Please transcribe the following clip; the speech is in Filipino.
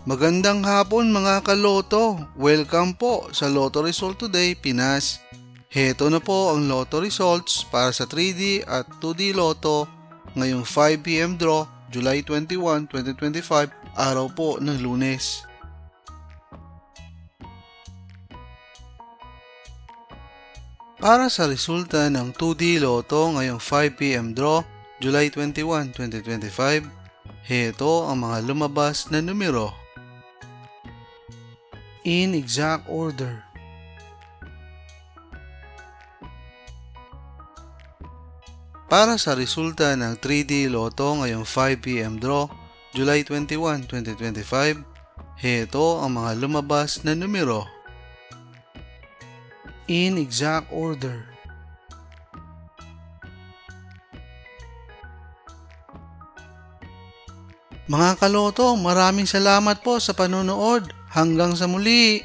Magandang hapon mga kaloto. Welcome po sa Lotto Result Today Pinas. Heto na po ang Lotto results para sa 3D at 2D Lotto ngayong 5 PM draw, July 21, 2025, araw po ng Lunes. Para sa resulta ng 2D Lotto ngayong 5 PM draw, July 21, 2025, heto ang mga lumabas na numero. In exact order. Para sa resulta ng 3D Lotto ngayong 5 PM draw, July 21, 2025, heto ang mga lumabas na numero. In exact order. Mga kaloto, maraming salamat po sa panonood. Hanggang sa muli!